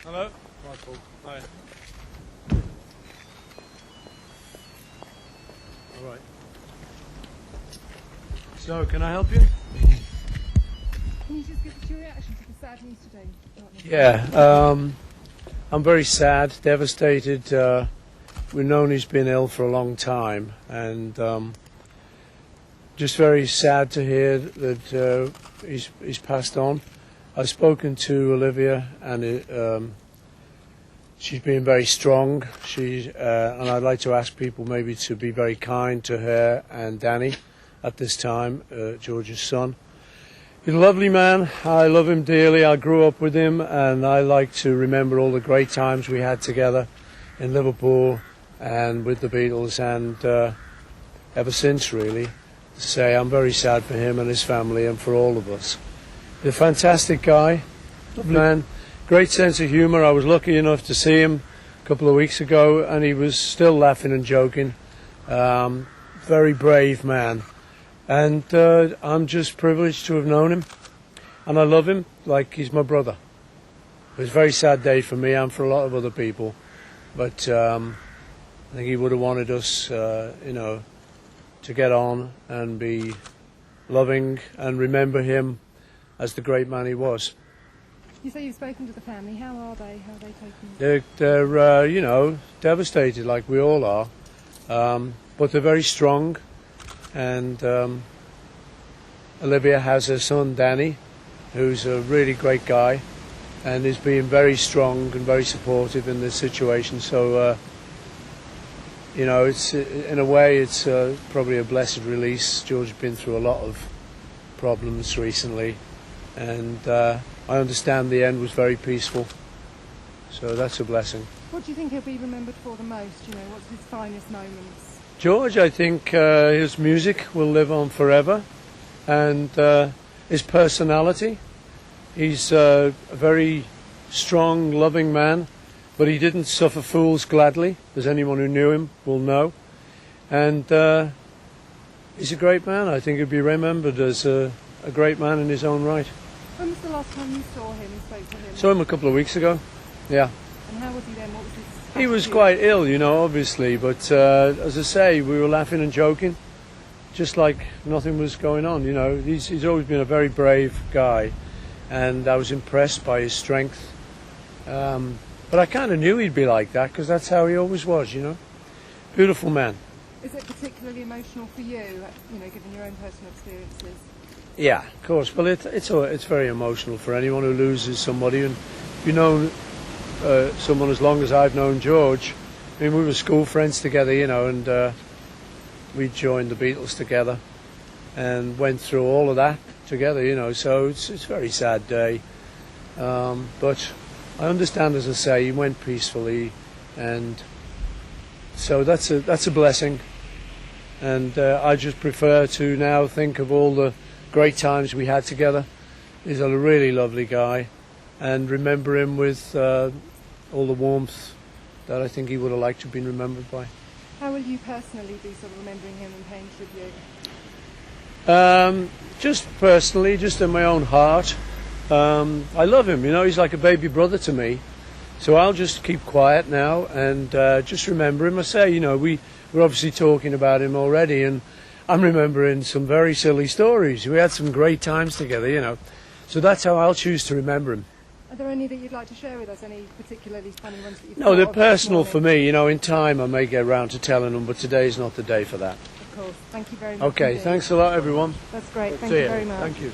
Hello. Hi, Paul. Hi. All right. So, can I help you? Can you just give us your reaction to the sad news today? Yeah, I'm very sad, devastated. We've known he's been ill for a long time, and just very sad to hear that he's passed on. I've spoken to Olivia, and she's been very strong. And I'd like to ask people maybe to be very kind to her and Danny at this time, George's son. He's a lovely man. I love him dearly. I grew up with him, and I like to remember all the great times we had together in Liverpool and with the Beatles, and ever since, really. Say I'm very sad for him and his family and for all of us. He's a fantastic guy, lovely man, great sense of humour. I was lucky enough to see him a couple of weeks ago, and he was still laughing and joking. Very brave man. And I'm just privileged to have known him, and I love him like he's my brother. It was a very sad day for me and for a lot of other people, but I think he would have wanted us, to get on and be loving and remember him as the great man he was. You say you've spoken to the family. How are they? How are they taking it? They're devastated like we all are, but they're very strong. And Olivia has her son Danny, who's a really great guy, and is being very strong and very supportive in this situation. So, it's in a way it's probably a blessed release. George has been through a lot of problems recently, and I understand the end was very peaceful. So that's a blessing. What do you think he'll be remembered for the most? What's his finest moments? George, I think his music will live on forever, and his personality. He's a very strong, loving man, but he didn't suffer fools gladly, as anyone who knew him will know. And he's a great man. I think he'll be remembered as a great man in his own right. When was the last time you saw him and spoke to him? Saw him a couple of weeks ago, yeah. And how was he then? What was his... He was quite ill, obviously, but as I say, we were laughing and joking, just like nothing was going on. He's always been a very brave guy, and I was impressed by his strength. But I kind of knew he'd be like that, because that's how he always was, Beautiful man. Is it particularly emotional for you, given your own personal experiences? Yeah, of course. Well, it's very emotional for anyone who loses somebody, and someone as long as I've known George. I mean, we were school friends together, and we joined the Beatles together and went through all of that together, so it's a very sad day. But I understand, as I say, he went peacefully, and so that's a blessing. And I just prefer to now think of all the great times we had together. He's a really lovely guy, and remember him with all the warmth that I think he would have liked to have been remembered by. How will you personally be sort of remembering him and paying tribute? Just personally, just in my own heart. I love him, he's like a baby brother to me. So I'll just keep quiet now and just remember him. I say, we're obviously talking about him already, and I'm remembering some very silly stories. We had some great times together, So that's how I'll choose to remember him. Are there any that you'd like to share with us? Any particularly funny ones that you've No, they're personal for me. In time I may get around to telling them, but today's not the day for that. Of course. Thank you very much. Okay, indeed. thanks a lot, everyone. That's great. Thank See you ya. very much. Thank you.